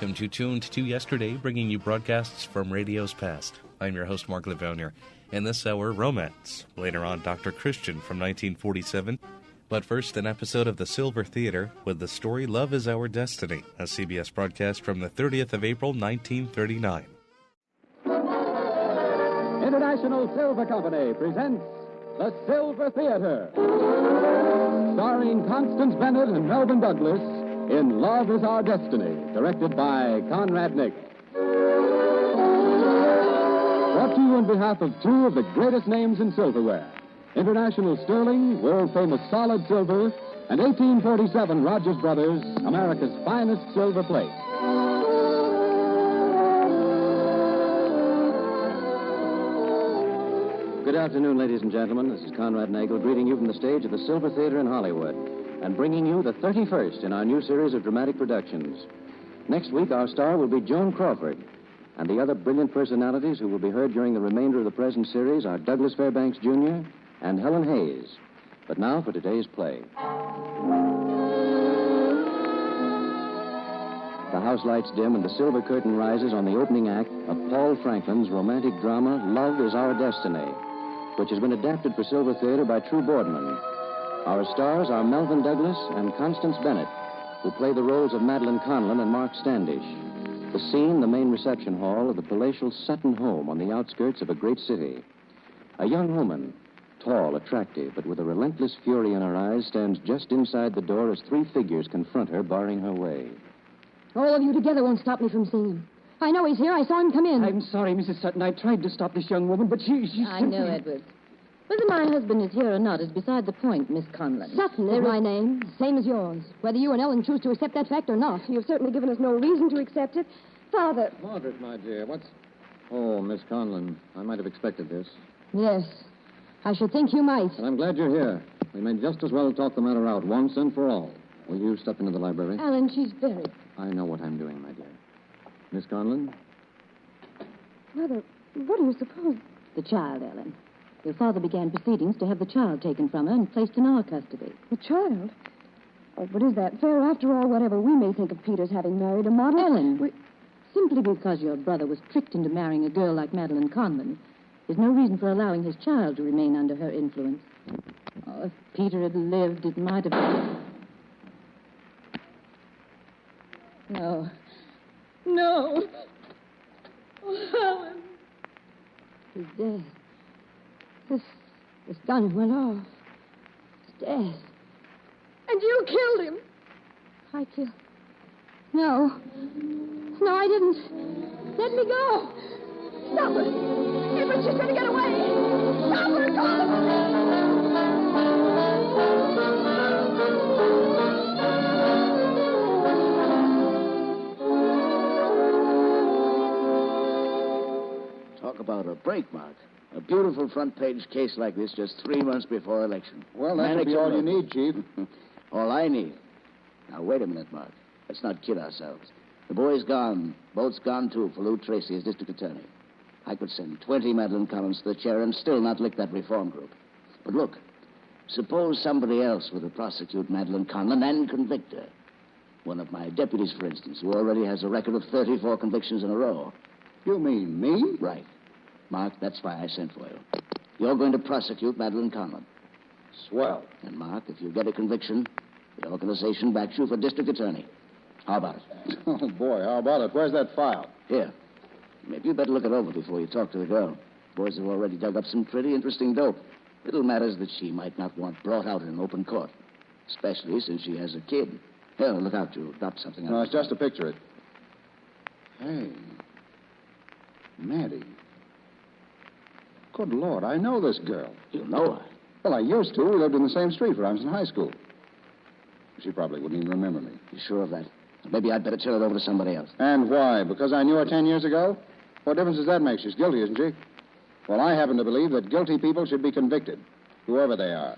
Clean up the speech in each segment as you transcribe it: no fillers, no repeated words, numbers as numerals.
welcome to Tuned to Yesterday, bringing you broadcasts from radio's past. I'm your host, Mark Lavonier. In this hour, romance. Later on, Dr. Christian from 1947. But first, an episode of the Silver Theater with the story Love is Our Destiny, a CBS broadcast from the 30th of April, 1939. International Silver Company presents The Silver Theater, starring Constance Bennett and Melvin Douglas in Love is Our Destiny, directed by Conrad Nick. Brought to you on behalf of two of the greatest names in silverware, International Sterling, world-famous solid silver, and 1847 Rogers Brothers, America's finest silver plate. Good afternoon, ladies and gentlemen. This is Conrad Nagel greeting you from the stage of the Silver Theater in Hollywood and bringing you the 31st in our new series of dramatic productions. Next week, our star will be Joan Crawford, and the other brilliant personalities who will be heard during the remainder of the present series are Douglas Fairbanks, Jr., and Helen Hayes. But now for today's play. The house lights dim and the silver curtain rises on the opening act of Paul Franklin's romantic drama, Love is Our Destiny, which has been adapted for Silver Theater by True Boardman. Our stars are Melvin Douglas and Constance Bennett, who play the roles of Madeline Conlon and Mark Standish. The scene, the main reception hall of the palatial Sutton home on the outskirts of a great city. A young woman, tall, attractive, but with a relentless fury in her eyes, stands just inside the door as three figures confront her, barring her way. All of you together won't stop me from seeing him. I know he's here. I saw him come in. I'm sorry, Mrs. Sutton. I tried to stop this young woman, but she I know, Edward. Whether my husband is here or not is beside the point, Miss Conlon. Sutton is my name, same as yours. Whether you and Ellen choose to accept that fact or not. You've certainly given us no reason to accept it. Father. Margaret, my dear, what's... Oh, Miss Conlon, I might have expected this. Yes, I should think you might. But I'm glad you're here. We may just as well talk the matter out once and for all. Will you step into the library? Ellen, she's very... I know what I'm doing, my dear. Miss Conlon? Mother, what do you suppose? The child, Ellen. Your father began proceedings to have the child taken from her and placed in our custody. The child? Oh, but is that fair? After all, whatever we may think of Peter's having married a model... Ellen, simply because your brother was tricked into marrying a girl like Madeline Conlon, there's no reason for allowing his child to remain under her influence. Oh, if Peter had lived, it might have been... No. No. Oh, Helen. He's dead. This gun went off. He's dead. And you killed him. I killed... No. No, I didn't. Let me go. Stop her. Edward, she's going to get away. Stop her. Talk about a break, Mark. A beautiful front-page case like this just 3 months before election. Well, that'll be all you need, Chief. All I need. Now, wait a minute, Mark. Let's not kid ourselves. The boy's gone. Boat's gone, too, for Lou Tracy as district attorney. I could send 20 Madeline Collins to the chair and still not lick that reform group. But look, suppose somebody else were to prosecute Madeline Conlon and convict her. One of my deputies, for instance, who already has a record of 34 convictions in a row. You mean me? Right. Mark, that's why I sent for you. You're going to prosecute Madeline Conlon. Swell. And, Mark, if you get a conviction, the organization backs you for district attorney. How about it? Oh, boy, how about it? Where's that file? Here. Maybe you better look it over before you talk to the girl. Boys have already dug up some pretty interesting dope. Little matters that she might not want brought out in an open court. Especially since she has a kid. Here, look out, you'll drop something. No, it's just to picture it. Hey. Maddie. Good Lord, I know this girl. You know her? Well, I used to. We lived in the same street where I was in high school. She probably wouldn't even remember me. You sure of that? Maybe I'd better turn it over to somebody else. And why? Because I knew her 10 years ago? What difference does that make? She's guilty, isn't she? Well, I happen to believe that guilty people should be convicted, whoever they are.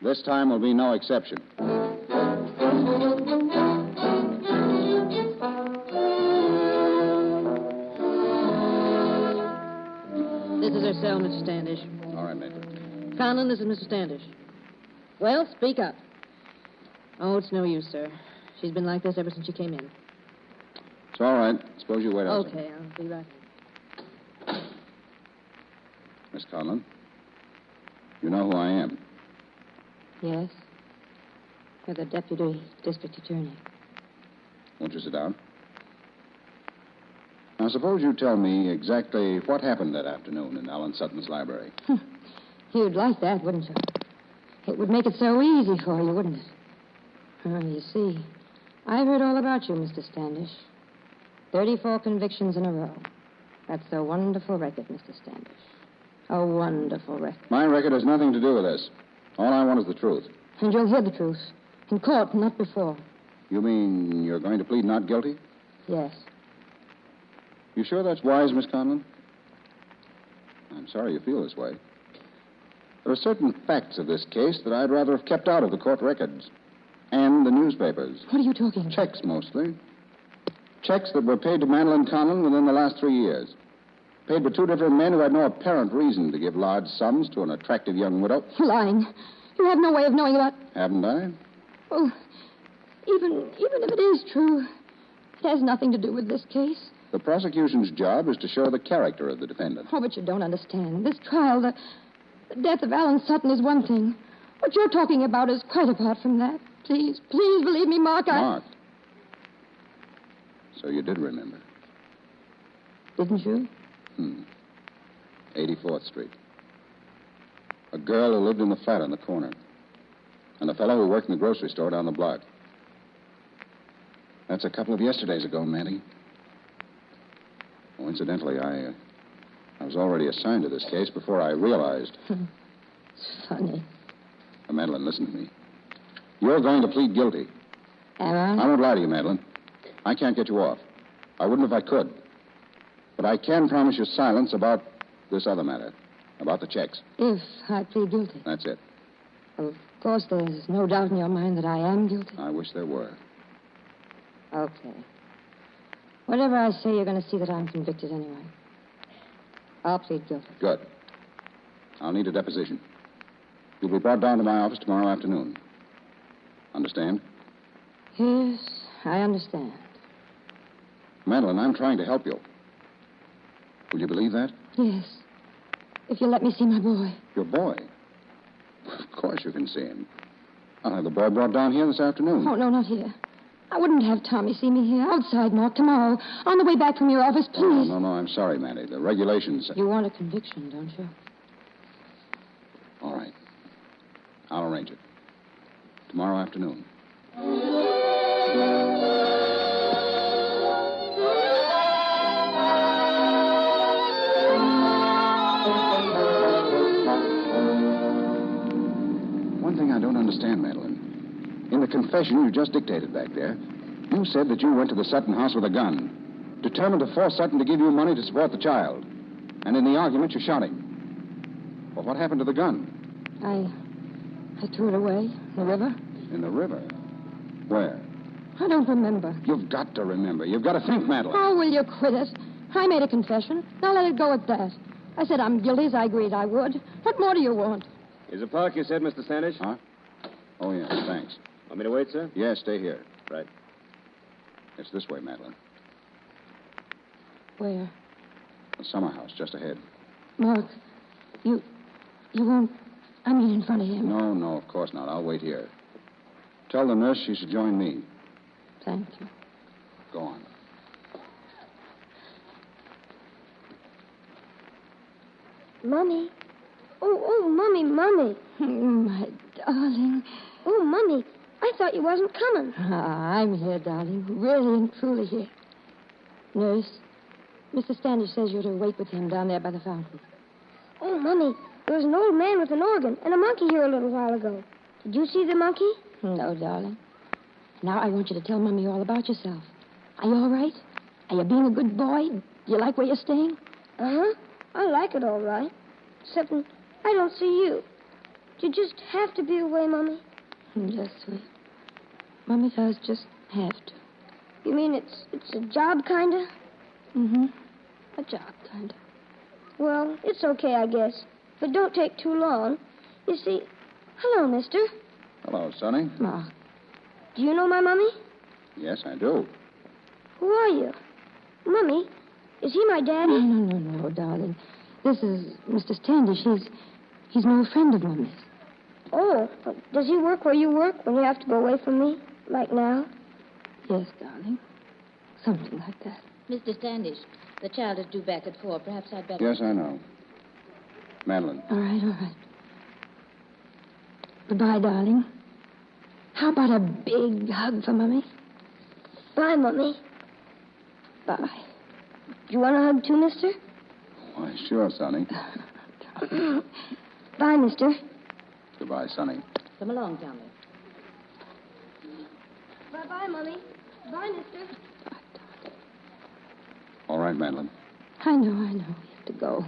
This time will be no exception. This is her cell, Mr. Standish. All right, Major. Conlon, this is Mr. Standish. Well, speak up. Oh, it's no use, sir. She's been like this ever since she came in. It's all right. Suppose you wait outside. Okay, I'll be right. Miss Conlon, you know who I am. Yes? You're the deputy district attorney. Won't you sit down? Now, suppose you tell me exactly what happened that afternoon in Alan Sutton's library. You'd like that, wouldn't you? It would make it so easy for you, wouldn't it? You see, I've heard all about you, Mr. Standish. 34 convictions in a row. That's a wonderful record, Mr. Standish. A wonderful record. My record has nothing to do with this. All I want is the truth. And you'll hear the truth. In court, not before. You mean you're going to plead not guilty? Yes. You sure that's wise, Miss Conlon? I'm sorry you feel this way. There are certain facts of this case that I'd rather have kept out of the court records. And the newspapers. What are you talking about? Checks, mostly. Checks that were paid to Madeline Conlon within the last 3 years. Paid by two different men who had no apparent reason to give large sums to an attractive young widow. You're lying. You have no way of knowing about... Haven't I? Oh, even if it is true, it has nothing to do with this case. The prosecution's job is to show the character of the defendant. Oh, but you don't understand. This trial, the death of Alan Sutton is one thing. What you're talking about is quite apart from that. Please believe me, Mark. Mark? So you did remember. Didn't you? 84th Street. A girl who lived in the flat on the corner. And a fellow who worked in the grocery store down the block. That's a couple of yesterdays ago, Mandy. Oh, incidentally, I was already assigned to this case before I realized. It's funny. Madeline, listen to me. You're going to plead guilty. Am I? I won't lie to you, Madeline. I can't get you off. I wouldn't if I could. But I can promise you silence about this other matter, about the checks. If I plead guilty. That's it. Of course, there's no doubt in your mind that I am guilty. I wish there were. Okay. Whatever I say, you're going to see that I'm convicted anyway. I'll plead guilty. Good. I'll need a deposition. You'll be brought down to my office tomorrow afternoon. Understand? Yes, I understand. Madeline, I'm trying to help you. Will you believe that? Yes. If you'll let me see my boy. Your boy? Of course you can see him. I'll have the boy brought down here this afternoon. Oh, no, not here. I wouldn't have Tommy see me here. Outside, Mark, tomorrow. On the way back from your office, please. No, I'm sorry, Mandy. The regulations... You want a conviction, don't you? All right. I'll arrange it. Tomorrow afternoon. One thing I don't understand, Madeline. In the confession you just dictated back there, you said that you went to the Sutton house with a gun, determined to force Sutton to give you money to support the child. And in the argument, you shot him. Well, what happened to the gun? I threw it away in the river. In the river? Where? I don't remember. You've got to remember. You've got to think, Madeline. Oh, will you quit it? I made a confession. Now let it go at that. I said I'm guilty as I agreed I would. What more do you want? Is it park, you said, Mr. Standish? Huh? Oh, yes, thanks. Want me to wait, sir? Yes, stay here. Right. It's this way, Madeline. Where? The summer house just ahead. Mark, you won't... I mean, in front of him. No, of course not. I'll wait here. Tell the nurse she should join me. Thank you. Go on. Mummy. Oh, Mummy. My darling. Oh, Mummy, I thought you wasn't coming. I'm here, darling. Really and truly here. Nurse, Mr. Standish says you're to wait with him down there by the fountain. Oh, Mummy, there was an old man with an organ and a monkey here a little while ago. Did you see the monkey? No, darling. Now I want you to tell Mummy all about yourself. Are you all right? Are you being a good boy? Do you like where you're staying? Uh-huh. I like it all right. Except I don't see you. Do you just have to be away, Mummy? Just sweet. Mummy does just have to. You mean it's a job, kind of? Mm-hmm. A job, kind of. Well, it's okay, I guess. But don't take too long. You see... Hello, mister. Hello, Sonny. Mark. Do you know my Mummy? Yes, I do. Who are you? Mummy, is he my daddy? No, darling. This is Mr. Standish. He's no friend of Mummy's. Oh, does he work where you work when you have to go away from me, like now? Yes, darling. Something like that. Mr. Standish, the child is due back at 4. Perhaps I'd better... Yes, I know. Madeline. All right. Goodbye, darling. How about a big hug for Mummy? Bye, Mummy. Bye. Do you want a hug too, mister? Why, sure, Sonny. Bye, mister. Goodbye, Sonny. Come along, Tommy. Bye-bye, Mummy. Bye, mister. All right, Madeline. I know. You have to go.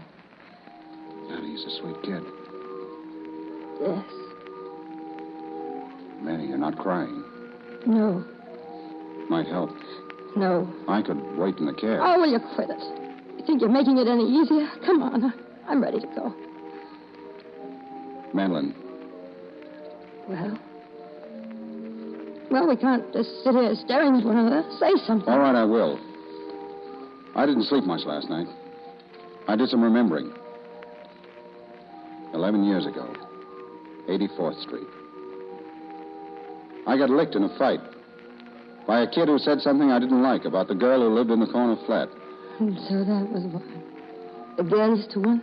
Maddie, he's a sweet kid. Yes. Maddie, you're not crying. No. Might help. No. I could wait in the cab. Oh, will you quit it? You think you're making it any easier? Come on. I'm ready to go. Madeline. Well, we can't just sit here staring at one another. Say something. All right, I will. I didn't sleep much last night. I did some remembering. 11 years ago, 84th Street. I got licked in a fight by a kid who said something I didn't like about the girl who lived in the corner flat. And so that was why. Against one?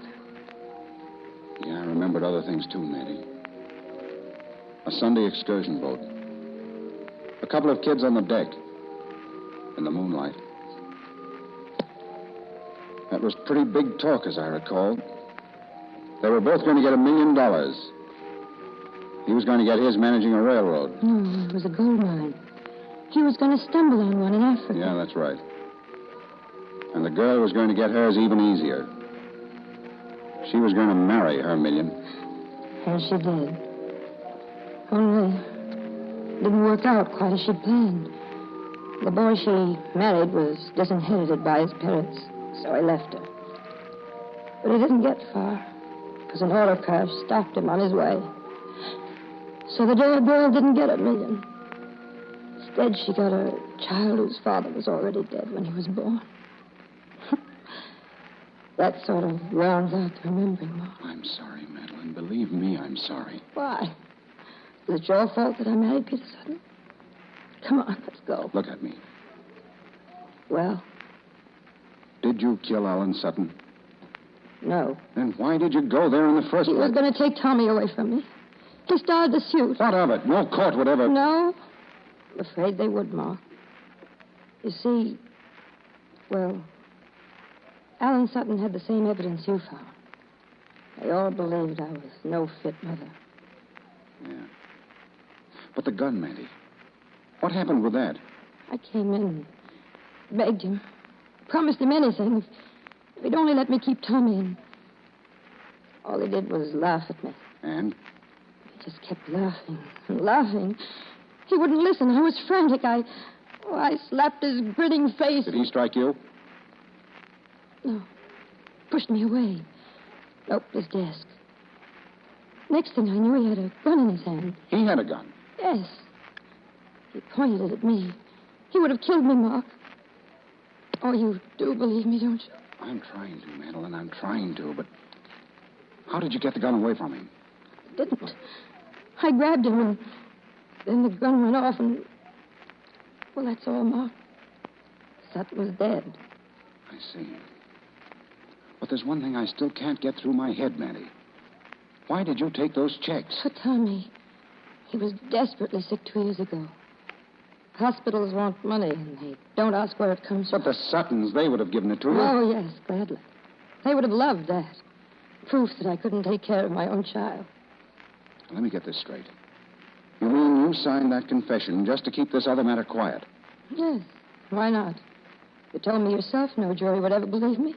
Yeah, I remembered other things too, Maddie. A Sunday excursion boat. A couple of kids on the deck. In the moonlight. That was pretty big talk, as I recall. They were both going to get $1 million. He was going to get his managing a railroad. No, it was a gold mine. He was going to stumble on one in Africa. Yeah, that's right. And the girl was going to get hers even easier. She was going to marry her $1 million. And she did. Only didn't work out quite as she'd planned. The boy she married was disinherited by his parents, so he left her. But he didn't get far, because an auto crash stopped him on his way. So the dear girl didn't get $1 million. Instead, she got a child whose father was already dead when he was born. That sort of rounds out the remembering, Mark. I'm sorry, Madeline. Believe me, I'm sorry. Why? Is it your fault that I married Peter Sutton? Come on, let's go. Look at me. Well? Did you kill Alan Sutton? No. Then why did you go there in the first place? He was going to take Tommy away from me. He started the suit. What of it? No court would ever... No. I'm afraid they would, Mark. You see, well, Alan Sutton had the same evidence you found. They all believed I was no fit mother. Yeah. But the gun, Mandy. What happened with that? I came in and begged him. Promised him anything if he'd only let me keep Tommy in. All he did was laugh at me. And? He just kept laughing and laughing. He wouldn't listen. I was frantic. I slapped his grinning face. Did he strike you? No. Pushed me away. Roped his desk. Next thing I knew, he had a gun in his hand. He had a gun? Yes. He pointed it at me. He would have killed me, Mark. Oh, you do believe me, don't you? I'm trying to, Madeline. I'm trying to, but how did you get the gun away from him? I didn't. I grabbed him, and then the gun went off, and... Well, that's all, Mark. Sutton was dead. I see. But there's one thing I still can't get through my head, Mandy. Why did you take those checks? For Tommy. He was desperately sick 2 years ago. Hospitals want money, and they don't ask where it comes from. But the Suttons, they would have given it to you. Oh, yes, gladly. They would have loved that. Proof that I couldn't take care of my own child. Let me get this straight. You mean you signed that confession just to keep this other matter quiet? Yes. Why not? You told me yourself no jury would ever believe me.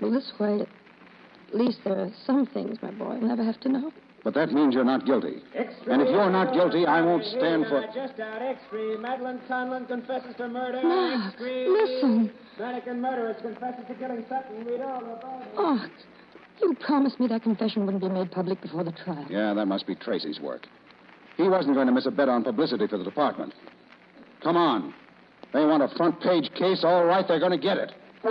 Well, this way, at least there are some things, my boy, you'll never have to know. But that means you're not guilty. And if you're not guilty, I won't stand for... Just out, X3. Madeline Conlon confesses to murder. Mark, X3. listen. Mannequin murderess confesses to killing Sutton. Read all about it. Mark, you promised me that confession wouldn't be made public before the trial. Yeah, that must be Tracy's work. He wasn't going to miss a bet on publicity for the department. Come on. They want a front-page case, all right, they're going to get it. I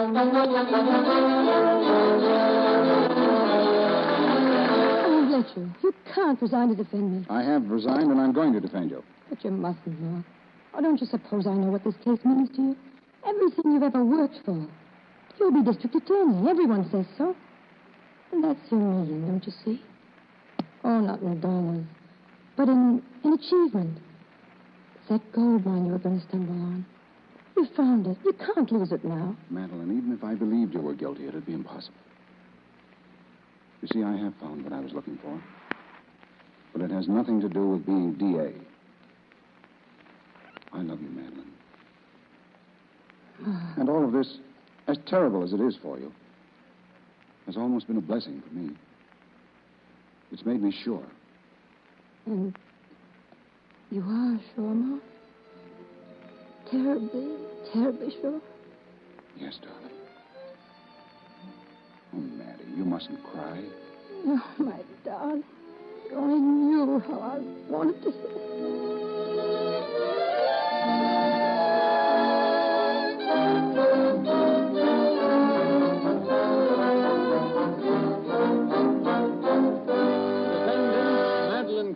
won't let you. You can't resign to defend me. I have resigned, and I'm going to defend you. But you mustn't, Mark. Oh, don't you suppose I know what this case means to you? Everything you've ever worked for. You'll be district attorney. Everyone says so. And that's your meaning, don't you see? Oh, not in dollars, but in achievement. It's that gold mine you were going to stumble on. You found it. You can't lose it now. Madeline, even if I believed you were guilty, it'd be impossible. You see, I have found what I was looking for. But it has nothing to do with being DA. I love you, Madeline. And all of this, as terrible as it is for you, has almost been a blessing for me. It's made me sure. And you are sure, Mark? Terribly, terribly sure? Yes, darling. Oh, Maddie, you mustn't cry. Oh, my darling. You only knew how I wanted to hear.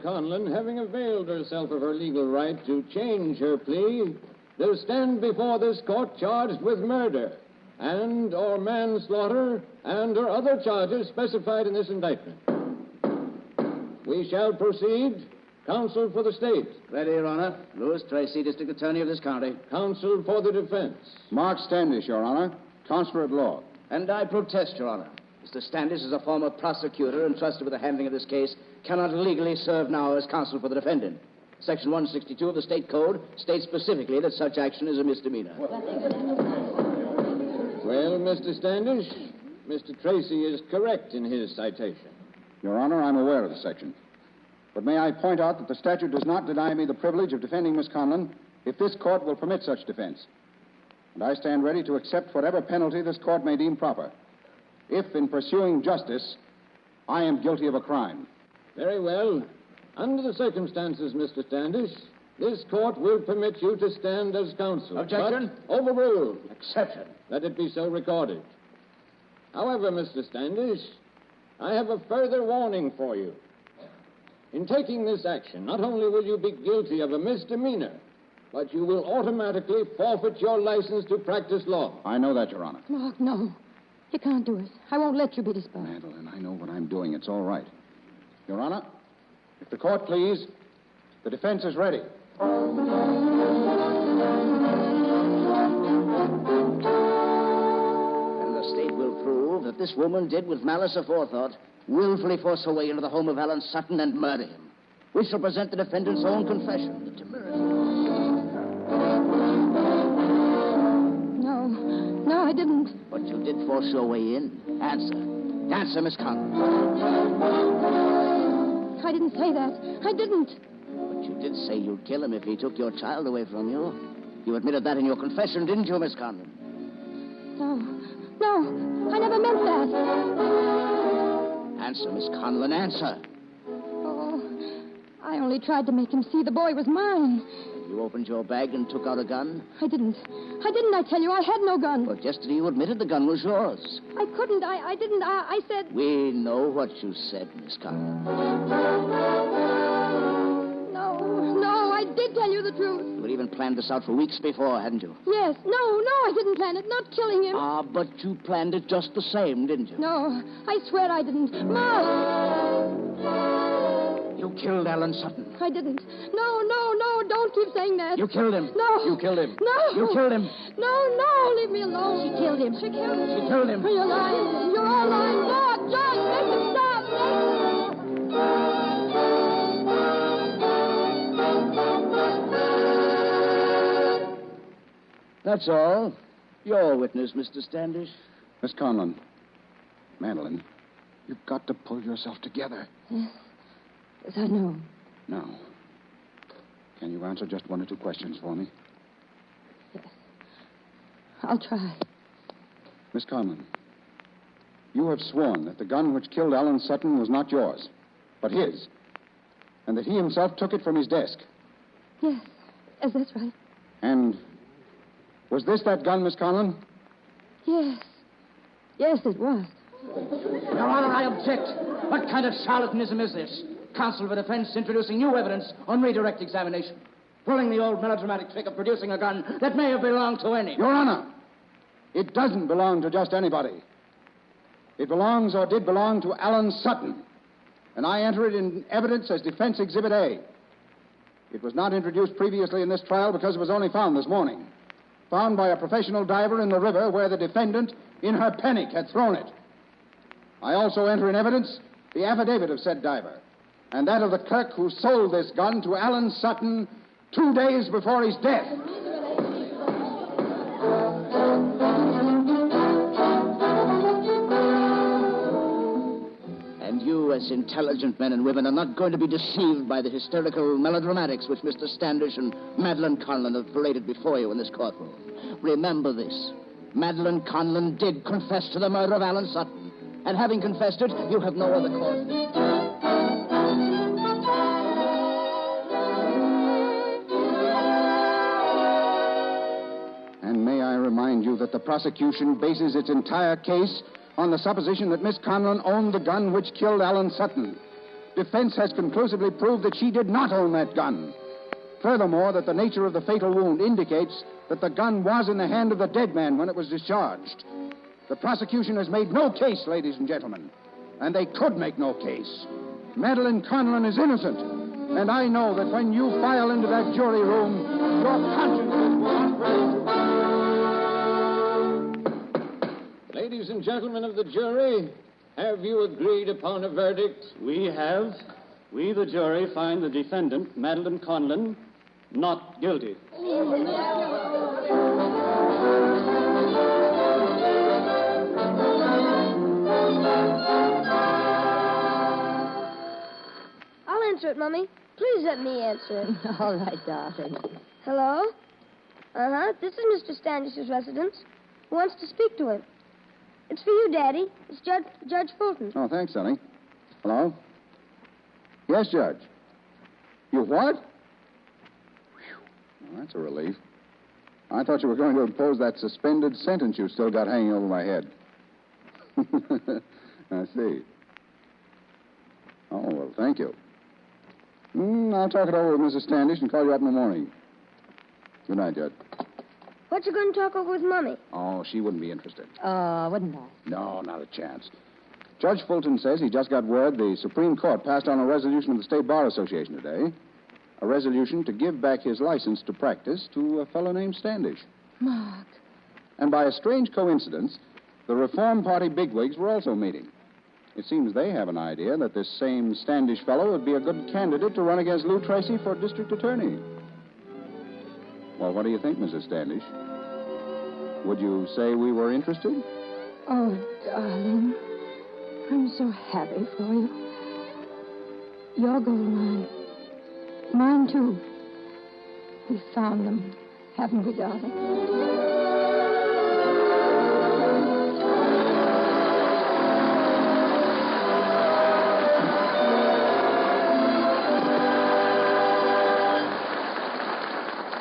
Conlon, having availed herself of her legal right to change her plea, does stand before this court charged with murder and or manslaughter and or other charges specified in this indictment. We shall proceed. Counsel for the state. Ready, Your Honor. Louis Tracy, District Attorney of this county. Counsel for the defense. Mark Standish, Your Honor. Counselor at law. And I protest, Your Honor. Mr. Standish, as a former prosecutor entrusted with the handling of this case, cannot legally serve now as counsel for the defendant. Section 162 of the State Code states specifically that such action is a misdemeanor. Well, Mr. Standish, Mr. Tracy is correct in his citation. Your Honor, I'm aware of the section. But may I point out that the statute does not deny me the privilege of defending Miss Conlon if this court will permit such defense. And I stand ready to accept whatever penalty this court may deem proper, if, in pursuing justice, I am guilty of a crime. Very well. Under the circumstances, Mr. Standish, this court will permit you to stand as counsel. Objection. But overruled. Exception. Let it be so recorded. However, Mr. Standish, I have a further warning for you. In taking this action, not only will you be guilty of a misdemeanor, but you will automatically forfeit your license to practice law. I know that, Your Honor. Mark, no. You can't do it. I won't let you be disbarred. Madeline, I know what I'm doing. It's all right. Your Honor, if the court please, the defense is ready. And the state will prove that this woman did, with malice aforethought, willfully force her way into the home of Alan Sutton and murder him. We shall present the defendant's own confession. The temerity. No, I didn't. But you did force your way in. Answer. Answer, Miss Conlon. I didn't say that. I didn't. But you did say you'd kill him if he took your child away from you. You admitted that in your confession, didn't you, Miss Conlon? No, I never meant that. Answer, Miss Conlon, answer. Oh, I only tried to make him see the boy was mine. You opened your bag and took out a gun? I didn't, I tell you. I had no gun. But yesterday you admitted the gun was yours. I couldn't. I didn't. I said... We know what you said, Miss Conlon. No, I did tell you the truth. You had even planned this out for weeks before, hadn't you? Yes. No, I didn't plan it. Not killing him. Ah, but you planned it just the same, didn't you? No, I swear I didn't. Mark! You killed Alan Sutton. I didn't. No, don't keep saying that. You killed him. No. You killed him. No. You killed him. No, leave me alone. She killed him. She killed him. You're lying. You're all lying. Mark, John, make him stop. That's all. Your witness, Mr. Standish. Miss Conlon, Madeline, you've got to pull yourself together. Yes, I know. Now, can you answer just one or two questions for me? Yes. I'll try. Miss Conlon, you have sworn that the gun which killed Alan Sutton was not yours, but his, and that he himself took it from his desk. Yes, that's right. And Was this that gun, Miss Conlon? Yes. Yes, it was. Your Honor, I object. What kind of charlatanism is this? Counsel for defense introducing new evidence on redirect examination. Pulling the old melodramatic trick of producing a gun that may have belonged to any. Your Honor, it doesn't belong to just anybody. It belongs or did belong to Alan Sutton. And I enter it in evidence as Defense Exhibit A. It was not introduced previously in this trial because it was only found this morning. Found by a professional diver in the river where the defendant, in her panic, had thrown it. I also enter in evidence the affidavit of said diver, and that of the clerk who sold this gun to Alan Sutton 2 days before his death. And you, as intelligent men and women, are not going to be deceived by the hysterical melodramatics which Mr. Standish and Madeline Conlon have paraded before you in this courtroom. Remember this. Madeline Conlon did confess to the murder of Alan Sutton. And having confessed it, you have no other course. And may I remind you that the prosecution bases its entire case on the supposition that Miss Conlon owned the gun which killed Alan Sutton. Defense has conclusively proved that she did not own that gun. Furthermore, that the nature of the fatal wound indicates that the gun was in the hand of the dead man when it was discharged. The prosecution has made no case, ladies and gentlemen, and they could make no case. Madeline Conlon is innocent, and I know that when you file into that jury room, your consciences will operate. Ladies and gentlemen of the jury, have you agreed upon a verdict? We have. We, the jury, find the defendant, Madeline Conlon, not guilty. I'll answer it, Mummy. Please let me answer it. All right, darling. Hello? Uh-huh. This is Mr. Standish's residence. Who wants to speak to him? It's for you, Daddy. It's Judge Fulton. Oh, thanks, Sonny. Hello? Yes, Judge. You what? Well, that's a relief. I thought you were going to impose that suspended sentence you still got hanging over my head. I see. Oh, well, thank you. I'll talk it over with Mrs. Standish and call you up in the morning. Good night, Judge. What you going to talk over with Mummy? Oh, she wouldn't be interested. Wouldn't I? No, not a chance. Judge Fulton says he just got word the Supreme Court passed on a resolution of the State Bar Association today. A resolution to give back his license to practice to a fellow named Standish. Mark. And by a strange coincidence, the Reform Party bigwigs were also meeting. It seems they have an idea that this same Standish fellow would be a good candidate to run against Lou Tracy for district attorney. Well, what do you think, Mrs. Standish? Would you say we were interested? Oh, darling. I'm so happy for you. Your gold mine. Mine, too. We found them, haven't we, darling?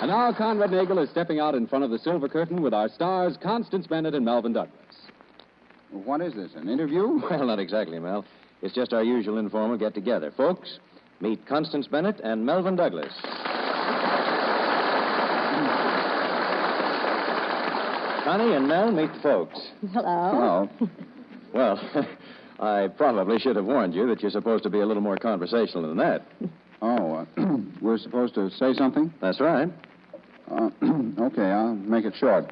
And now Conrad Nagel is stepping out in front of the silver curtain with our stars, Constance Bennett and Melvin Douglas. What is this, an interview? Well, not exactly, Mel. It's just our usual informal get-together. Folks, meet Constance Bennett and Melvin Douglas. Connie and Mel, meet the folks. Hello. Hello. Well, I probably should have warned you that you're supposed to be a little more conversational than that. Oh, we're supposed to say something? That's right. Okay, I'll make it short.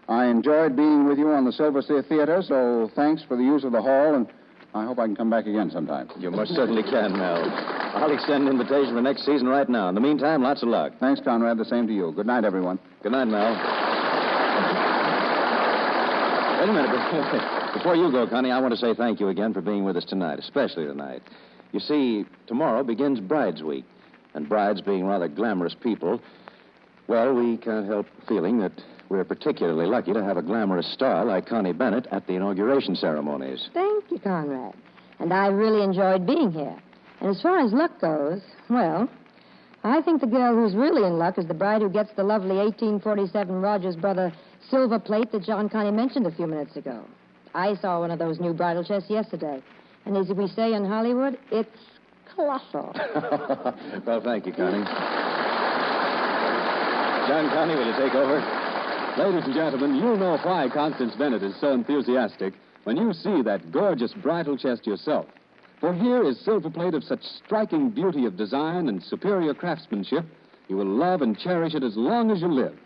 I enjoyed being with you on the Silver Theater, so thanks for the use of the hall, and I hope I can come back again sometime. You most certainly can, Mel. I'll extend an invitation for next season right now. In the meantime, lots of luck. Thanks, Conrad. The same to you. Good night, everyone. Good night, Mel. Wait a minute. Before you go, Connie, I want to say thank you again for being with us tonight, especially tonight. You see, tomorrow begins Brides Week, and brides being rather glamorous people, well, we can't help feeling that we're particularly lucky to have a glamorous star like Connie Bennett at the inauguration ceremonies. Thank you, Conrad. And I really enjoyed being here. And as far as luck goes, well, I think the girl who's really in luck is the bride who gets the lovely 1847 Rogers Brother silver plate that John Connie mentioned a few minutes ago. I saw one of those new bridal chests yesterday. And as we say in Hollywood, it's colossal. Well, thank you, Connie. John Connie, will you take over? Ladies and gentlemen, you'll know why Constance Bennett is so enthusiastic when you see that gorgeous bridal chest yourself. For here is silver plate of such striking beauty of design and superior craftsmanship, you will love and cherish it as long as you live.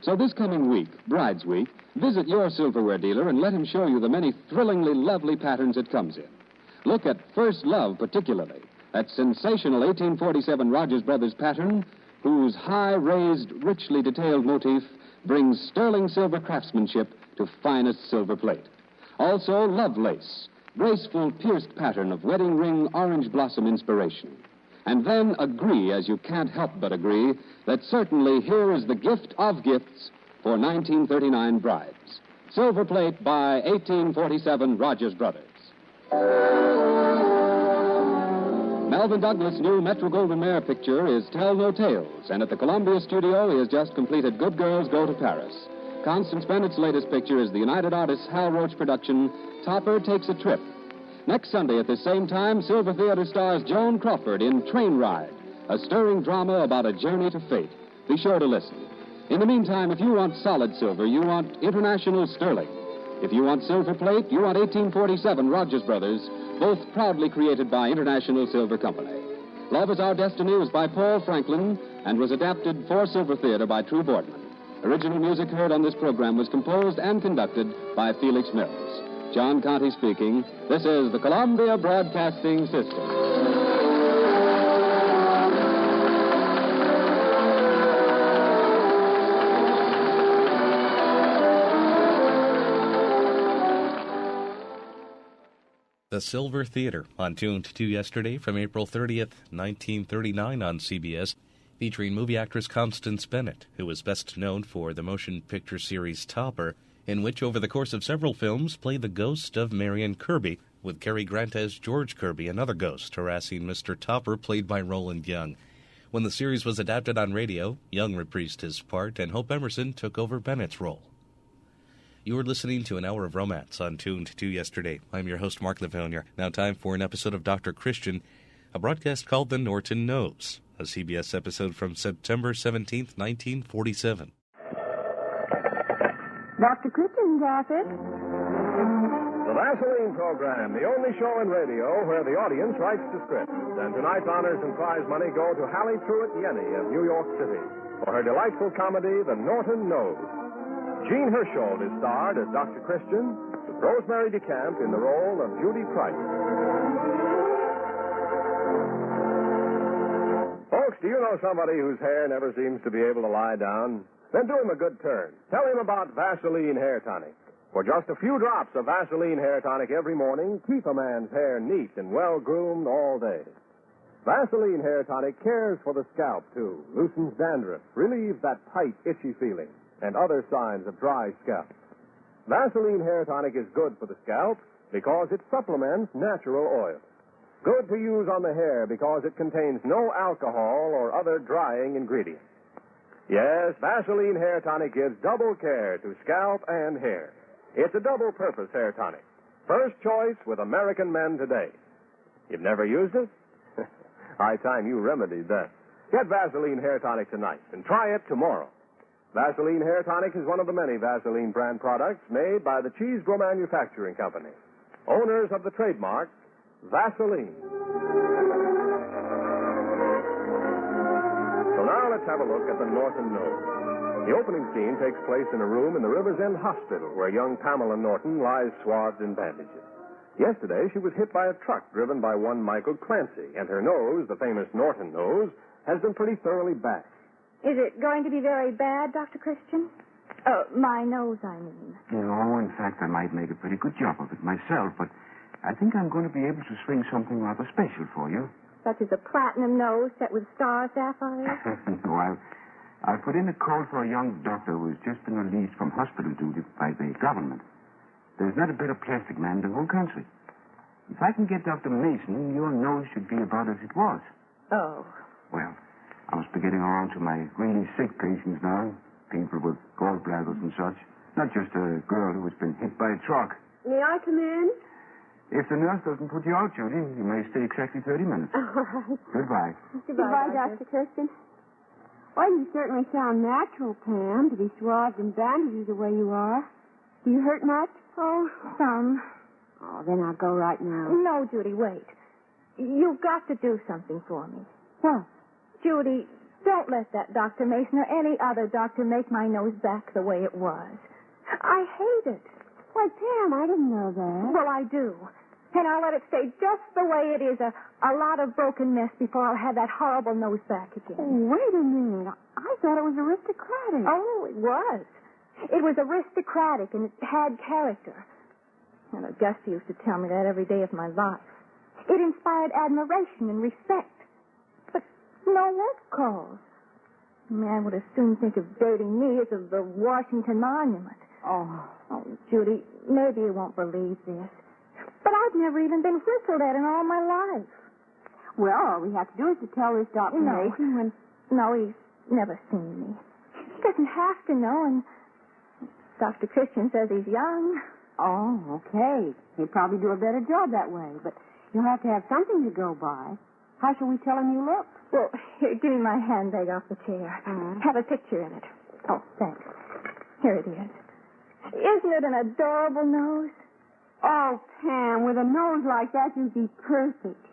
So this coming week, Bride's Week, visit your silverware dealer and let him show you the many thrillingly lovely patterns it comes in. Look at First Love particularly, that sensational 1847 Rogers Brothers pattern whose high-raised, richly detailed motif brings sterling silver craftsmanship to finest silver plate. Also, Love Lace, graceful pierced pattern of wedding ring orange blossom inspiration. And then agree, as you can't help but agree, that certainly here is the gift of gifts for 1939 brides. Silver plate by 1847 Rogers Brothers. Melvyn Douglas' new Metro-Goldwyn-Mayer picture is Tell No Tales, and at the Columbia studio he has just completed Good Girls Go to Paris. Constance Bennett's latest picture is the United Artists Hal Roach production, Topper Takes a Trip. Next Sunday at the same time, Silver Theater stars Joan Crawford in Train Ride, a stirring drama about a journey to fate. Be sure to listen. In the meantime, if you want solid silver, you want international sterling. If you want silver plate, you want 1847 Rogers Brothers, both proudly created by International Silver Company. Love is Our Destiny was by Paul Franklin and was adapted for Silver Theater by True Boardman. Original music heard on this program was composed and conducted by Felix Mills. John Conte speaking. This is the Columbia Broadcasting System. The Silver Theater, on Tuned to yesterday from April 30th, 1939 on CBS, featuring movie actress Constance Bennett, who was best known for the motion picture series Topper, in which over the course of several films played the ghost of Marion Kirby, with Cary Grant as George Kirby, another ghost harassing Mr. Topper, played by Roland Young. When the series was adapted on radio, Young reprised his part and Hope Emerson took over Bennett's role. You are listening to an hour of romance on Tuned to Yesterday. I'm your host, Mark Lavonier. Now time for an episode of Dr. Christian, a broadcast called The Norton Knows, a CBS episode from September 17th, 1947. Dr. Christian, Gossett. The Vaseline program, the only show in radio where the audience writes the script. And tonight's honors and prize money go to Hallie Truitt Yenny of New York City for her delightful comedy, The Norton Knows. Jean Hersholt is starred as Dr. Christian, with Rosemary DeCamp in the role of Judy Price. Folks, do you know somebody whose hair never seems to be able to lie down? Then do him a good turn. Tell him about Vaseline Hair Tonic. For just a few drops of Vaseline Hair Tonic every morning, keep a man's hair neat and well-groomed all day. Vaseline Hair Tonic cares for the scalp, too, loosens dandruff, relieves that tight, itchy feeling, and other signs of dry scalp. Vaseline Hair Tonic is good for the scalp because it supplements natural oil. Good to use on the hair because it contains no alcohol or other drying ingredients. Yes, Vaseline Hair Tonic gives double care to scalp and hair. It's a double-purpose hair tonic. First choice with American men today. You've never used it? High time you remedied that. Get Vaseline Hair Tonic tonight and try it tomorrow. Vaseline Hair Tonic is one of the many Vaseline brand products made by the Cheesebro Manufacturing Company, owners of the trademark Vaseline. So now let's have a look at the Norton Knows. The opening scene takes place in a room in the River's End Hospital where young Pamela Norton lies swathed in bandages. Yesterday, she was hit by a truck driven by one Michael Clancy, and her nose, the famous Norton nose, has been pretty thoroughly bashed. Is it going to be very bad, Dr. Christian? My nose, I mean. No, in fact, I might make a pretty good job of it myself, but I think I'm going to be able to swing something rather special for you. Such as a platinum nose set with star sapphires? No, I've put in a call for a young doctor who has just been released from hospital duty by the government. There's not a better plastic man in the whole country. If I can get Dr. Mason, your nose should be about as it was. Oh. Well, I must be getting around to my really sick patients now. People with gallbladders and such. Not just a girl who has been hit by a truck. May I come in? If the nurse doesn't put you out, Judy, you may stay exactly 30 minutes. All right. Goodbye. Goodbye, Dr. Kirsten. Well, you certainly sound natural, Pam, to be swathed in bandages the way you are. Do you hurt much? Oh, some. Oh, then I'll go right now. No, Judy, wait. You've got to do something for me. What? Judy, don't let that Dr. Mason or any other doctor make my nose back the way it was. I hate it. Why, Pam, I didn't know that. Well, I do. And I'll let it stay just the way it is, a lot of broken mess before I'll have that horrible nose back again. Oh, wait a minute. I thought it was aristocratic. Oh, it was. It was aristocratic, and it had character. And Augusta used to tell me that every day of my life. It inspired admiration and respect. But no work calls. A man would as soon think of dating me as of the Washington Monument. Oh, Judy, maybe you won't believe this. But I've never even been whistled at in all my life. Well, all we have to do is to tell this Dr. Mason when... No, he's never seen me. He doesn't have to know, and Dr. Christian says he's young. Oh, okay. He'd probably do a better job that way, but you'll have to have something to go by. How shall we tell him you look? Well, here, give me my handbag off the chair. Have a picture in it. Oh, thanks. Here it is. Isn't it an adorable nose? Oh, Pam, with a nose like that, you'd be perfect.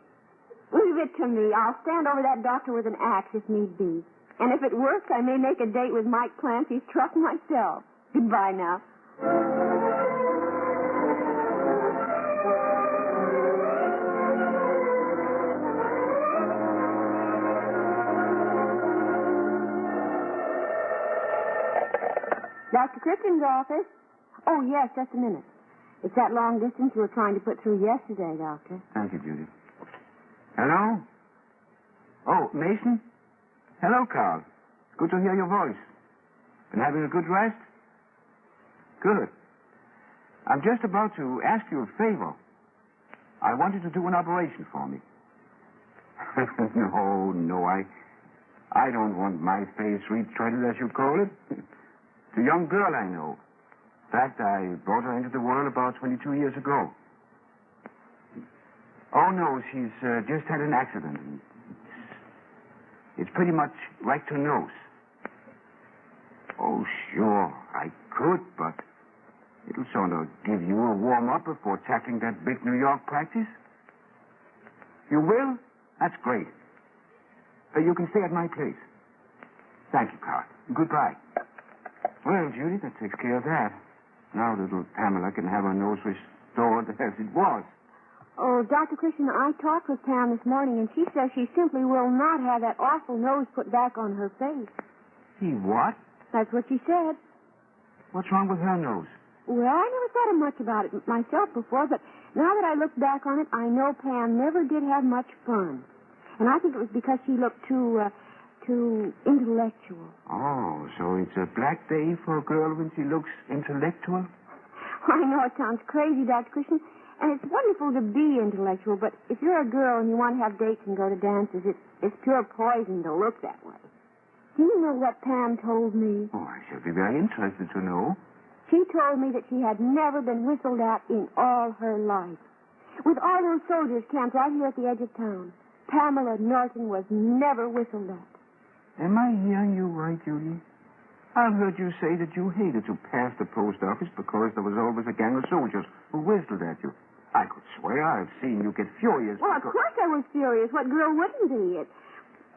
Leave it to me. I'll stand over that doctor with an axe if need be. And if it works, I may make a date with Mike Clancy's truck myself. Goodbye now. Dr. Christian's office? Oh, yes, just a minute. It's that long distance you were trying to put through yesterday, Doctor. Thank you, Judy. Hello? Oh, Mason? Hello, Carl. Good to hear your voice. Been having a good rest? Good. I'm just about to ask you a favor. I want you to do an operation for me. No, I don't want my face retreaded, as you call it. It's a young girl I know. In fact, I brought her into the world about 22 years ago. Oh, no, she's just had an accident. It's pretty much wrecked her nose. Oh, sure, I could, but it'll sort of give you a warm-up before tackling that big New York practice. You will? That's great. You can stay at my place. Thank you, Carl. Goodbye. Well, Judy, that takes care of that. Now little Pamela can have her nose restored as it was. Oh, Dr. Christian, I talked with Pam this morning, and she says she simply will not have that awful nose put back on her face. She what? That's what she said. What's wrong with her nose? Well, I never thought of much about it myself before, but now that I look back on it, I know Pam never did have much fun. And I think it was because she looked too intellectual. Oh, so it's a black day for a girl when she looks intellectual? I know it sounds crazy, Dr. Christian, and it's wonderful to be intellectual, but if you're a girl and you want to have dates and go to dances, it's pure poison to look that way. Do you know what Pam told me? Oh, I shall be very interested to know. She told me that she had never been whistled at in all her life. With all those soldiers camped right here at the edge of town, Pamela Norton was never whistled at. Am I hearing you right, Judy? I've heard you say that you hated to pass the post office because there was always a gang of soldiers who whistled at you. I could swear I've seen you get furious. Well, of course I was furious. What girl wouldn't be?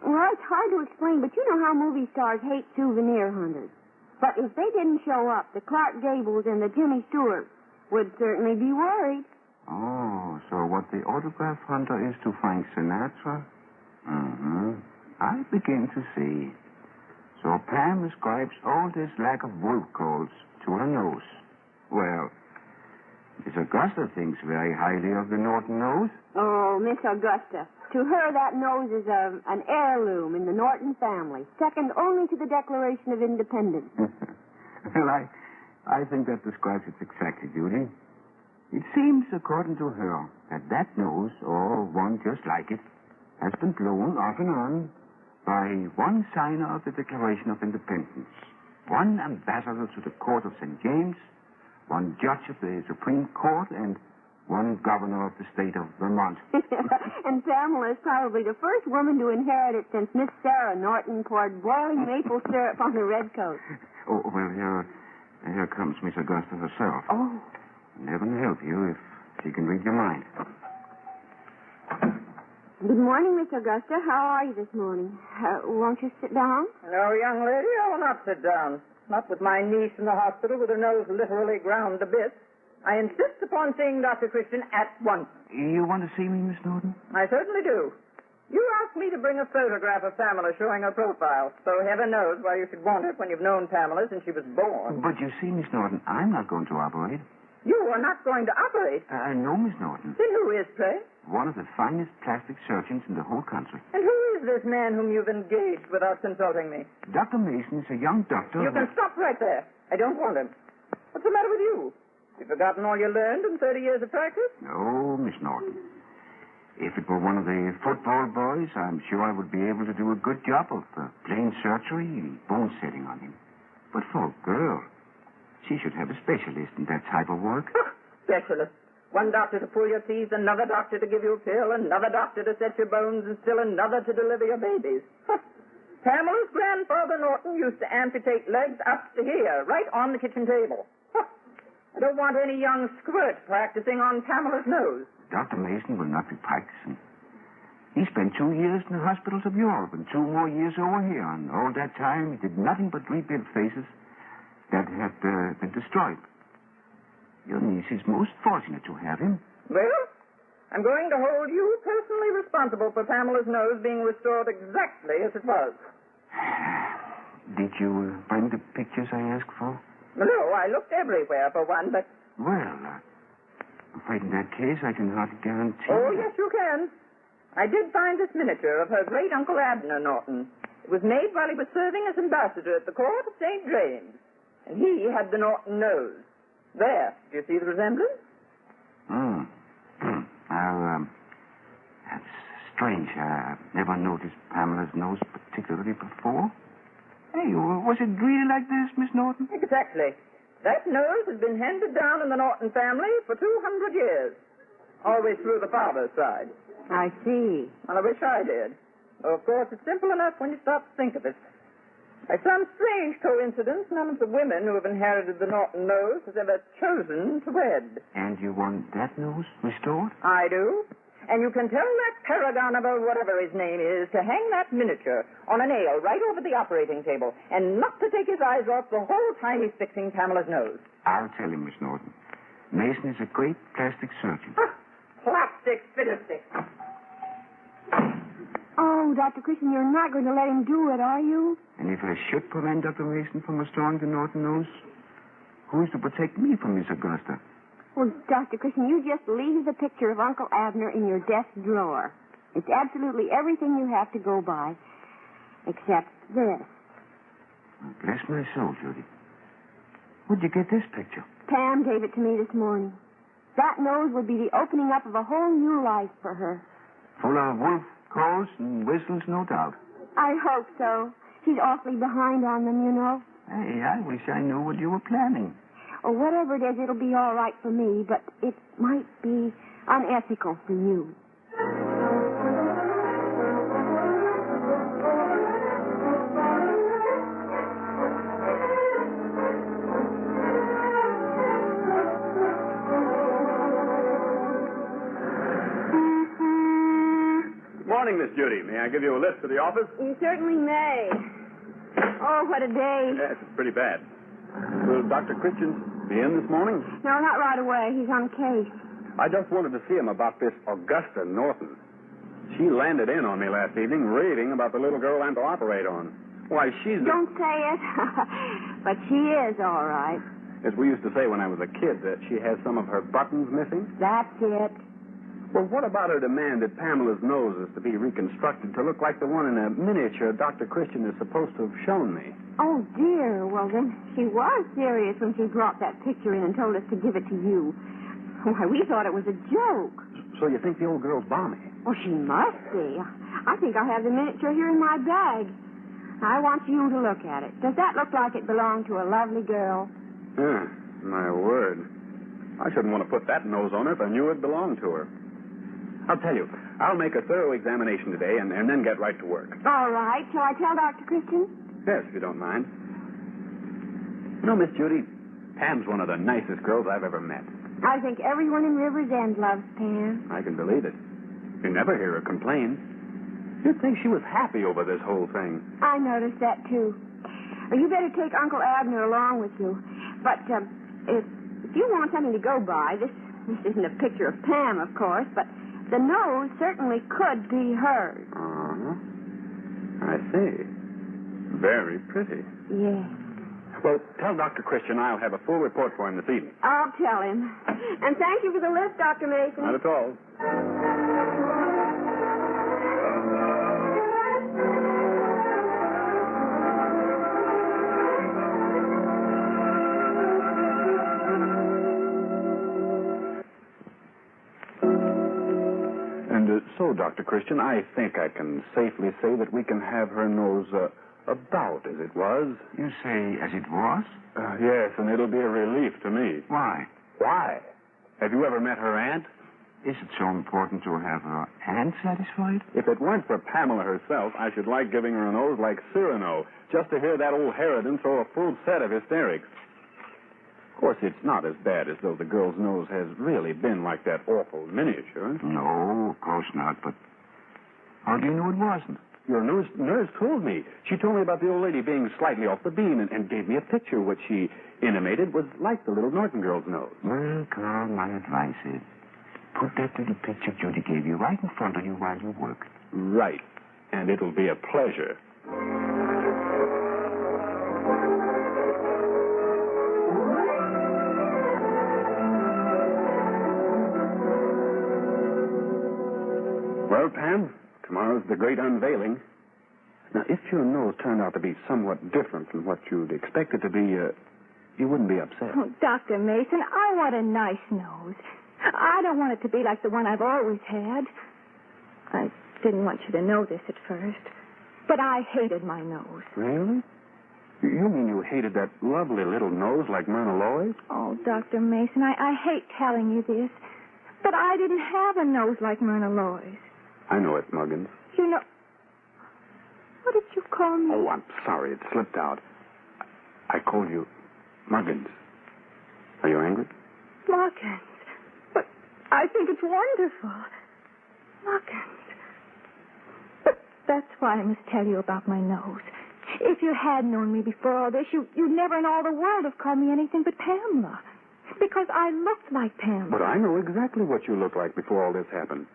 Well, it's hard to explain, but you know how movie stars hate souvenir hunters. But if they didn't show up, the Clark Gables and the Jimmy Stewarts would certainly be worried. Oh, so what the autograph hunter is to Frank Sinatra? Mm-hmm. I begin to see. So Pam ascribes all this lack of wolf calls to her nose. Well, Miss Augusta thinks very highly of the Norton nose. Oh, Miss Augusta. To her, that nose is an heirloom in the Norton family, second only to the Declaration of Independence. Well, I think that describes it exactly, Judy. It seems, according to her, that nose, or one just like it, has been blown off and on by one signer of the Declaration of Independence, one ambassador to the Court of St. James, one judge of the Supreme Court, and one governor of the state of Vermont. And Pamela is probably the first woman to inherit it since Miss Sarah Norton poured boiling maple syrup on her red coat. Oh, well, here comes Miss Augusta herself. Oh. Heaven help you if she can read your mind. Good morning, Miss Augusta. How are you this morning? Won't you sit down? No, young lady, I will not sit down. Not with my niece in the hospital with her nose literally ground to bits. I insist upon seeing Dr. Christian at once. You want to see me, Miss Norton? I certainly do. You asked me to bring a photograph of Pamela showing her profile, so heaven knows why you should want it when you've known Pamela since she was born. But you see, Miss Norton, I'm not going to operate. You are not going to operate? No, Miss Norton. Then who is, pray? One of the finest plastic surgeons in the whole country. And who is this man whom you've engaged without consulting me? Dr. Mason is a young doctor. You can stop right there. I don't want him. What's the matter with you? You've forgotten all you learned in 30 years of practice? No, Miss Norton. If it were one of the football boys, I'm sure I would be able to do a good job of plain surgery, bone setting on him. But for a girl, she should have a specialist in that type of work. Specialist? One doctor to pull your teeth, another doctor to give you a pill, another doctor to set your bones, and still another to deliver your babies. Pamela's grandfather Norton used to amputate legs up to here, right on the kitchen table. I don't want any young squirt practicing on Pamela's nose. Dr. Mason will not be practicing. He spent 2 years in the hospitals of Europe and 2 more years over here. And all that time, he did nothing but rebuild faces that had been destroyed. Your niece is most fortunate to have him. Well, I'm going to hold you personally responsible for Pamela's nose being restored exactly as it was. Did you bring the pictures I asked for? No, I looked everywhere for one, but... Well, I'm afraid in that case I can hardly guarantee... Oh, yes, you can. I did find this miniature of her great-uncle Abner Norton. It was made while he was serving as ambassador at the court of St. James. And he had the Norton nose. There. Do you see the resemblance? That's strange. I've never noticed Pamela's nose particularly before. Hey, was it really like this, Miss Norton? Exactly. That nose has been handed down in the Norton family for 200 years. Always through the father's side. I see. Well, I wish I did. Though, of course, it's simple enough when you stop to think of it. By some strange coincidence, none of the women who have inherited the Norton nose has ever chosen to wed. And you want that nose restored? I do. And you can tell that paragon of a whatever his name is to hang that miniature on a nail right over the operating table and not to take his eyes off the whole time he's fixing Pamela's nose. I'll tell him, Miss Norton. Mason is a great plastic surgeon. Plastic fiddlestick. Oh, Dr. Christian, you're not going to let him do it, are you? And if I should prevent Dr. Mason from restoring the Norton nose, who is to protect me from Miss Augusta? Well, Dr. Christian, you just leave the picture of Uncle Abner in your desk drawer. It's absolutely everything you have to go by, except this. Well, bless my soul, Judy. Where'd you get this picture? Pam gave it to me this morning. That nose would be the opening up of a whole new life for her. Full of wolf calls and whistles, no doubt. I hope so. She's awfully behind on them, you know. Hey, I wish I knew what you were planning. Or whatever it is, it'll be all right for me, but it might be unethical for you. Morning, Miss Judy. May I give you a lift to the office? You certainly may. Oh, what a day. Yes, it's pretty bad. Will Dr. Christian be in this morning? No, not right away. He's on case. I just wanted to see him about this Augusta Norton. She landed in on me last evening raving about the little girl I'm to operate on. Why, she's... Don't say it. But she is all right. As we used to say when I was a kid, that she has some of her buttons missing. That's it. Well, what about her demand that Pamela's nose is to be reconstructed to look like the one in a miniature Dr. Christian is supposed to have shown me? Oh, dear. Well, then, she was serious when she brought that picture in and told us to give it to you. Why, we thought it was a joke. So you think the old girl's balmy? Oh, she must be. I think I have the miniature here in my bag. I want you to look at it. Does that look like it belonged to a lovely girl? Yeah, my word. I shouldn't want to put that nose on her if I knew it belonged to her. I'll tell you, I'll make a thorough examination today and then get right to work. All right. Shall I tell Dr. Christian? Yes, if you don't mind. You know, Miss Judy, Pam's one of the nicest girls I've ever met. I think everyone in River's End loves Pam. I can believe it. You never hear her complain. You'd think she was happy over this whole thing. I noticed that, too. Well, you better take Uncle Abner along with you. But if you want something to go by, this isn't a picture of Pam, of course, but the nose certainly could be hers. Uh-huh. I see. Very pretty. Yes. Well, tell Dr. Christian I'll have a full report for him this evening. I'll tell him. And thank you for the lift, Dr. Mason. Not at all. So, Dr. Christian, I think I can safely say that we can have her nose about as it was. You say as it was? Yes, and it'll be a relief to me. Why? Why? Have you ever met her aunt? Is it so important to have her aunt satisfied? If it weren't for Pamela herself, I should like giving her a nose like Cyrano, just to hear that old harridan throw a full set of hysterics. Of course, it's not as bad as though the girl's nose has really been like that awful miniature. No, of course not, but how do you know it wasn't? Your nurse told me. She told me about the old lady being slightly off the beam and gave me a picture which she intimated was like the little Norton girl's nose. Well, Carl, my advice is put that little picture Judy gave you right in front of you while you work. Right. And it'll be a pleasure. Well, Pam, tomorrow's the great unveiling. Now, if your nose turned out to be somewhat different from what you'd expect it to be, you wouldn't be upset. Oh, Dr. Mason, I want a nice nose. I don't want it to be like the one I've always had. I didn't want you to know this at first, but I hated my nose. Really? You mean you hated that lovely little nose like Myrna Loy's? Oh, Dr. Mason, I hate telling you this, but I didn't have a nose like Myrna Loy's. I know it, Muggins. You know... What did you call me? Oh, I'm sorry. It slipped out. I called you Muggins. Are you angry? Muggins. But I think it's wonderful. Muggins. But that's why I must tell you about my nose. If you had known me before all this, you'd never in all the world have called me anything but Pamela. Because I looked like Pamela. But I know exactly what you looked like before all this happened.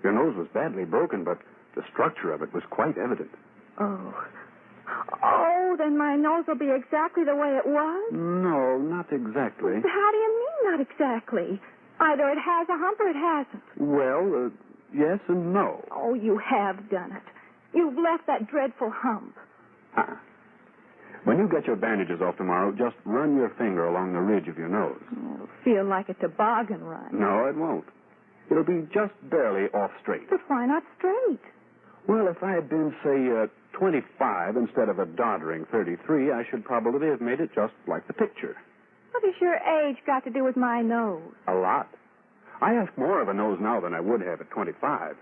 Your nose was badly broken, but the structure of it was quite evident. Oh. Oh, then my nose will be exactly the way it was? No, not exactly. How do you mean, not exactly? Either it has a hump or it hasn't. Well, yes and no. Oh, you have done it. You've left that dreadful hump. When you get your bandages off tomorrow, just run your finger along the ridge of your nose. It'll feel like a toboggan run. No, it won't. It'll be just barely off straight. But why not straight? Well, if I had been, say, 25 instead of a doddering 33, I should probably have made it just like the picture. What has your age got to do with my nose? A lot. I ask more of a nose now than I would have at 25.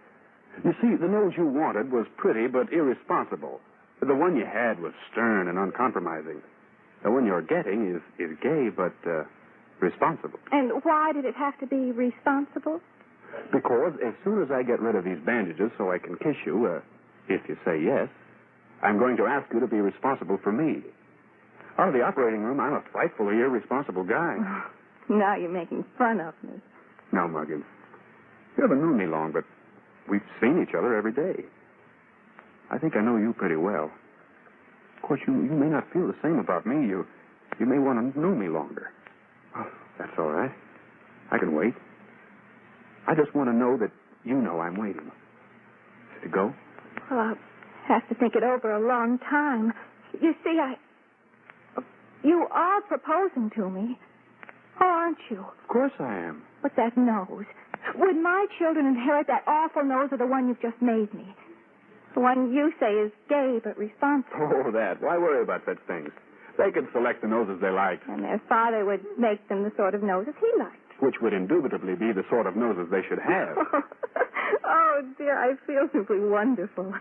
You see, the nose you wanted was pretty but irresponsible. The one you had was stern and uncompromising. The one you're getting is gay but responsible. And why did it have to be responsible? Because as soon as I get rid of these bandages so I can kiss you, if you say yes, I'm going to ask you to be responsible for me. Out of the operating room, I'm a frightfully irresponsible guy. Now you're making fun of me. No, Muggins. You haven't known me long, but we've seen each other every day. I think I know you pretty well. Of course, you may not feel the same about me. You may want to know me longer. Oh, that's all right. I can wait. I just want to know that you know I'm waiting. To go? Well, I'll have to think it over a long time. You see, you are proposing to me, aren't you? Of course I am. But that nose. Would my children inherit that awful nose or the one you've just made me? The one you say is gay but responsible. Oh, that. Why worry about such things? They could select the noses they liked. And their father would make them the sort of noses he liked. Which would indubitably be the sort of noses they should have. Oh, dear, I feel simply wonderful.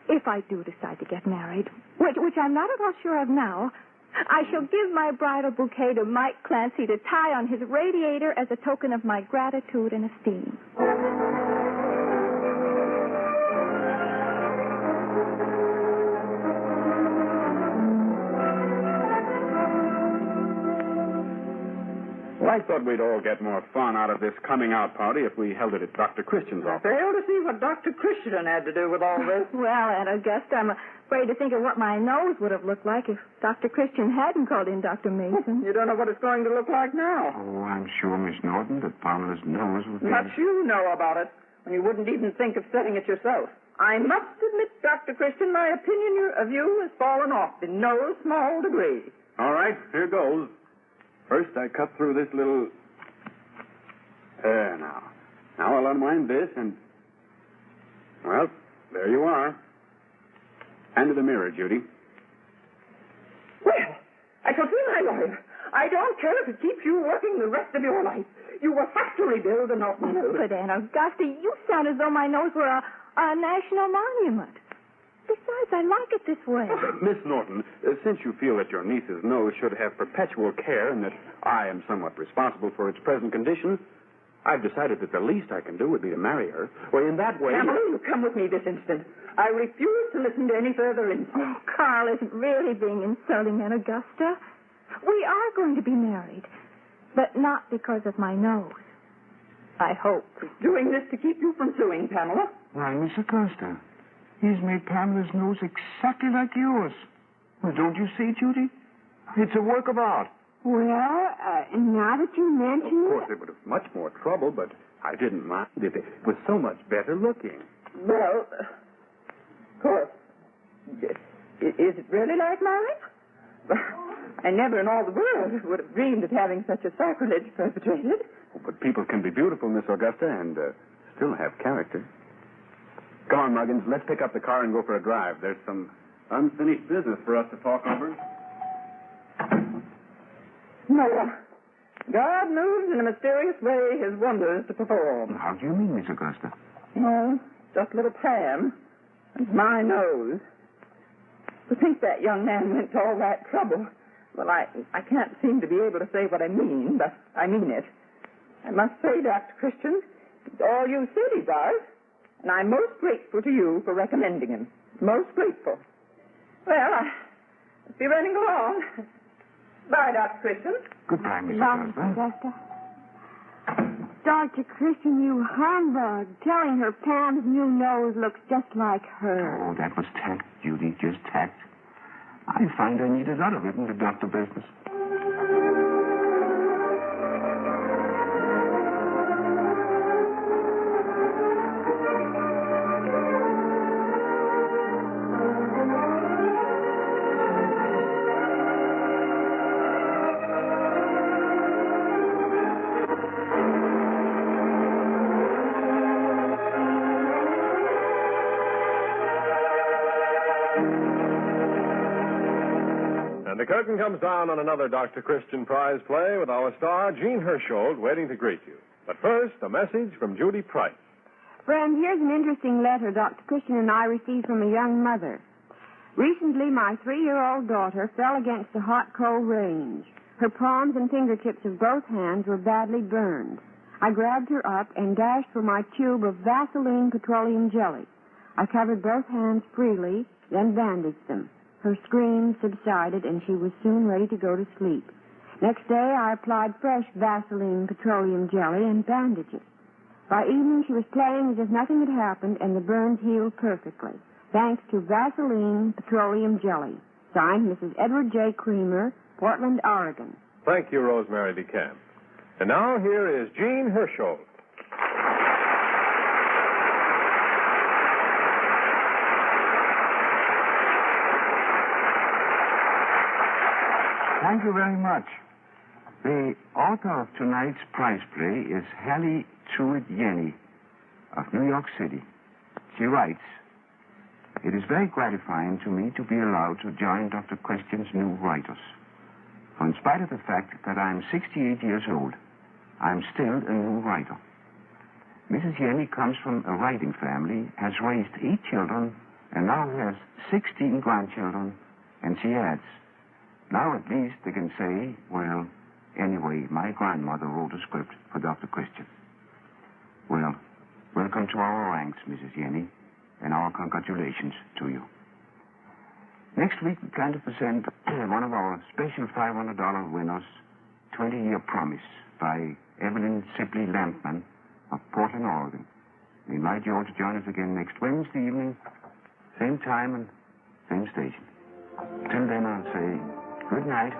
If I do decide to get married, which I'm not at all sure of now, I shall give my bridal bouquet to Mike Clancy to tie on his radiator as a token of my gratitude and esteem. Well, I thought we'd all get more fun out of this coming out party if we held it at Dr. Christian's I office. fail to see what Dr. Christian had to do with all this. Well, Aunt Augusta, I'm afraid to think of what my nose would have looked like if Dr. Christian hadn't called in Dr. Mason. You don't know what it's going to look like now. Oh, I'm sure, Miss Norton, that Pamela's nose would be... Much you know about it, when you wouldn't even think of setting it yourself. I must admit, Dr. Christian, my opinion of you has fallen off in no small degree. All right, here goes. First, I cut through this little... There, now. Now I'll unwind this and... Well, there you are. Hand to the mirror, Judy. Well, I shall see my lawyer. I don't care if it keeps you working the rest of your life. You will have to rebuild the Norton nose. But, Aunt Augusta, you sound as though my nose were a national monument. Besides, I like it this way. Miss Norton, since you feel that your niece's nose should have perpetual care and that I am somewhat responsible for its present condition, I've decided that the least I can do would be to marry her. Well, in that way... Pamela, you come with me this instant. I refuse to listen to any further insult. Oh, Carl isn't really being insulting, Aunt Augusta. We are going to be married, but not because of my nose. I hope. He's doing this to keep you from suing, Pamela. Why, Miss Augusta, he's made Pamela's nose exactly like yours. Well, don't you see, Judy? It's a work of art. Well, now that you mention Of course, it would have much more trouble, but I didn't mind it. It was so much better looking. Well, of course. Is it really like mine? I never in all the world would have dreamed of having such a sacrilege perpetrated. But people can be beautiful, Miss Augusta, and still have character. Come on, Muggins. Let's pick up the car and go for a drive. There's some unfinished business for us to talk over. No. God moves in a mysterious way his wonders to perform. How do you mean, Miss Augusta? No, just little Pam and my nose. To think that young man went to all that trouble. Well, I can't seem to be able to say what I mean, but I mean it. I must say, Dr. Christian, it's all you said he was, and I'm most grateful to you for recommending him. Most grateful. Well, I must be running along. Bye, Dr. Christian. Goodbye, Miss Bye, Augusta. Augusta. Dr. Christian, you humbug. Telling her Pam's new nose looks just like her. Oh, that was tact, Judy, just tact. I find I need a lot of it in the doctor business. And the curtain comes down on another Dr. Christian prize play with our star, Jean Hersholt, waiting to greet you. But first, a message from Judy Price. Friend, here's an interesting letter Dr. Christian and I received from a young mother. Recently, my 3-year-old daughter fell against the hot coal range. Her palms and fingertips of both hands were badly burned. I grabbed her up and dashed for my tube of Vaseline petroleum jelly. I covered both hands freely, then bandaged them. Her screams subsided, and she was soon ready to go to sleep. Next day, I applied fresh Vaseline petroleum jelly and bandages. By evening, she was playing as if nothing had happened, and the burns healed perfectly, thanks to Vaseline petroleum jelly. Signed, Mrs. Edward J. Creamer, Portland, Oregon. Thank you, Rosemary DeCamp. And now, here is Jean Hersholt. Thank you very much. The author of tonight's prize play is Hallie Truitt Yenny of New York City. She writes, It is very gratifying to me to be allowed to join Dr. Question's new writers. For in spite of the fact that I am 68 years old, I am still a new writer. Mrs. Yenny comes from a writing family, has raised 8 children, and now has 16 grandchildren, and she adds, now at least they can say, well, anyway, my grandmother wrote a script for Dr. Christian. Well, welcome to our ranks, Mrs. Yenny, and our congratulations to you. Next week, we plan to present one of our special $500 winners, 20-Year Promise, by Evelyn Sibley Lampman of Portland, Oregon. We invite you all to join us again next Wednesday evening, same time and same station. Till then, I'll say good night.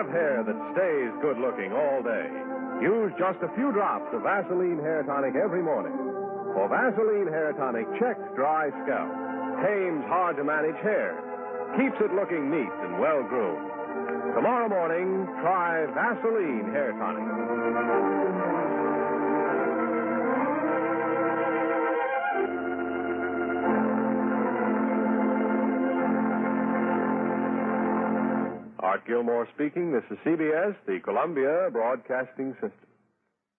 Hair that stays good-looking all day. Use just a few drops of Vaseline Hair Tonic every morning. For Vaseline Hair Tonic checks dry scalp, tames hard-to-manage hair, keeps it looking neat and well-groomed. Tomorrow morning, try Vaseline Hair Tonic. Art Gilmore speaking. This is CBS, the Columbia Broadcasting System.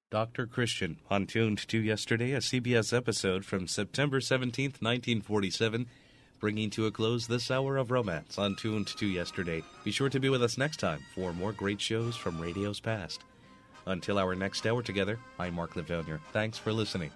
Dr. Christian, on Tuned to Yesterday, a CBS episode from September 17th, 1947, bringing to a close this hour of romance on Tuned to Yesterday. Be sure to be with us next time for more great shows from radio's past. Until our next hour together, I'm Mark Lavonier. Thanks for listening.